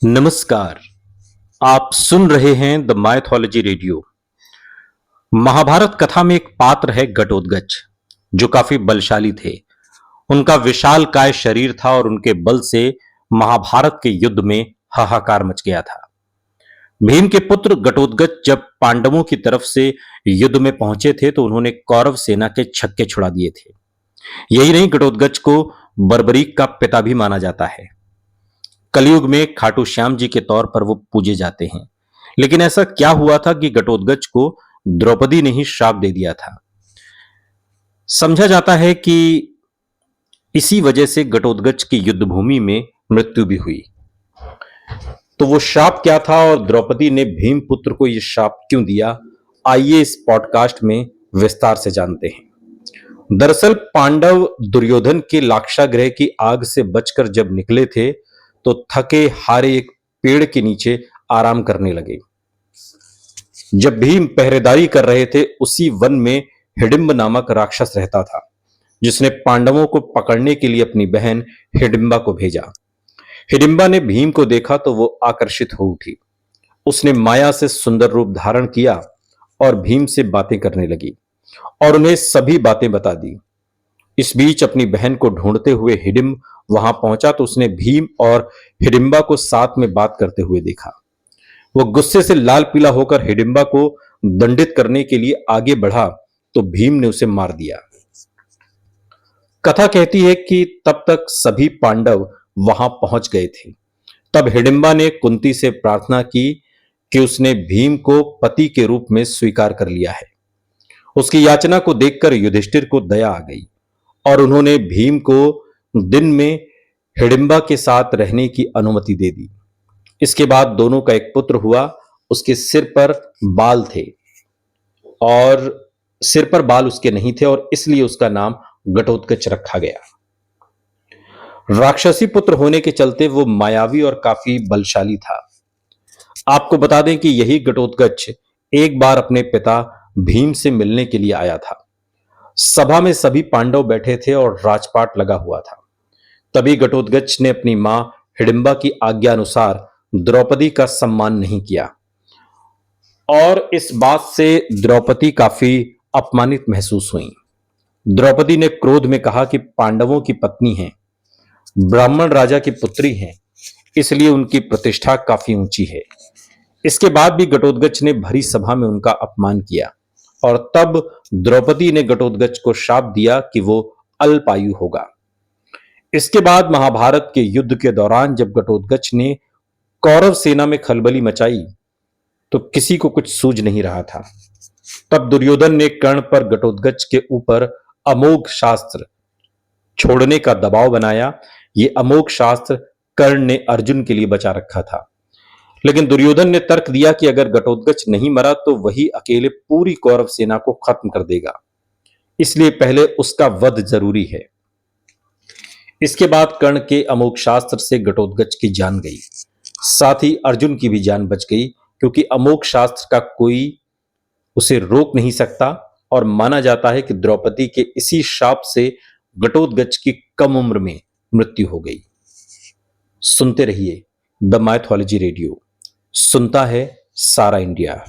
नमस्कार। आप सुन रहे हैं द माइथोलॉजी रेडियो। महाभारत कथा में एक पात्र है घटोत्कच, जो काफी बलशाली थे। उनका विशालकाय शरीर था और उनके बल से महाभारत के युद्ध में हाहाकार मच गया था। भीम के पुत्र घटोत्कच जब पांडवों की तरफ से युद्ध में पहुंचे थे तो उन्होंने कौरव सेना के छक्के छुड़ा दिए थे। यही नहीं, घटोत्कच को बर्बरीक का पिता भी माना जाता है। कलयुग में खाटू श्याम जी के तौर पर वो पूजे जाते हैं। लेकिन ऐसा क्या हुआ था कि घटोत्कच को द्रौपदी ने ही श्राप दे दिया था। समझा जाता है कि इसी वजह से घटोत्कच की युद्ध भूमि में मृत्यु भी हुई। तो वो श्राप क्या था और द्रौपदी ने भीम पुत्र को यह श्राप क्यों दिया, आइए इस पॉडकास्ट में विस्तार से जानते हैं। दरअसल पांडव दुर्योधन के लाक्षागृह की आग से बचकर जब निकले थे तो थके हारे एक पेड़ के नीचे आराम करने लगे। जब भीम पहरेदारी कर रहे थे, उसी वन में हिडिंब नामक राक्षस रहता था, जिसने पांडवों को पकड़ने के लिए अपनी बहन हिडिंबा को भेजा। हिडिंबा ने भीम को देखा तो वो आकर्षित हो उठी। उसने माया से सुंदर रूप धारण किया और भीम से बातें करने लगी और उन्हें सभी बातें बता दी। इस बीच अपनी बहन को ढूंढते हुए हिडिंब वहां पहुंचा तो उसने भीम और हिडिंबा को साथ में बात करते हुए देखा। वो गुस्से से लाल पीला होकर हिडिंबा को दंडित करने के लिए आगे बढ़ा तो भीम ने उसे मार दिया। कथा कहती है कि तब तक सभी पांडव वहां पहुंच गए थे। तब हिडिंबा ने कुंती से प्रार्थना की कि उसने भीम को पति के रूप में स्वीकार कर लिया है। उसकी याचना को देखकर युधिष्ठिर को दया आ गई और उन्होंने भीम को दिन में हिडिंबा के साथ रहने की अनुमति दे दी। इसके बाद दोनों का एक पुत्र हुआ। उसके सिर पर बाल थे और सिर पर बाल उसके नहीं थे और इसलिए उसका नाम घटोत्कच रखा गया। राक्षसी पुत्र होने के चलते वो मायावी और काफी बलशाली था। आपको बता दें कि यही घटोत्कच एक बार अपने पिता भीम से मिलने के लिए आया था। सभा में सभी पांडव बैठे थे और राजपाट लगा हुआ था। तभी घटोत्कच ने अपनी मां हिडिंबा की आज्ञा अनुसार द्रौपदी का सम्मान नहीं किया और इस बात से द्रौपदी काफी अपमानित महसूस हुई। द्रौपदी ने क्रोध में कहा कि पांडवों की पत्नी है, ब्राह्मण राजा की पुत्री है, इसलिए उनकी प्रतिष्ठा काफी ऊंची है। इसके बाद भी घटोत्कच ने भरी सभा में उनका अपमान किया और तब द्रौपदी ने घटोत्कच को शाप दिया कि वो अल्पायु होगा। इसके बाद महाभारत के युद्ध के दौरान जब घटोत्कच ने कौरव सेना में खलबली मचाई तो किसी को कुछ सूझ नहीं रहा था। तब दुर्योधन ने कर्ण पर घटोत्कच के ऊपर अमोघ शास्त्र छोड़ने का दबाव बनाया। ये अमोघ शास्त्र कर्ण ने अर्जुन के लिए बचा रखा था, लेकिन दुर्योधन ने तर्क दिया कि अगर घटोत्कच नहीं मरा तो वही अकेले पूरी कौरव सेना को खत्म कर देगा, इसलिए पहले उसका वध जरूरी है। इसके बाद कर्ण के अमोघ शास्त्र से घटोत्कच की जान गई, साथ ही अर्जुन की भी जान बच गई, क्योंकि अमोघ शास्त्र का कोई उसे रोक नहीं सकता और माना जाता है कि द्रौपदी के इसी शाप से घटोत्कच की कम उम्र में मृत्यु हो गई। सुनते रहिए द माइथोलॉजी रेडियो, सुनता है सारा इंडिया।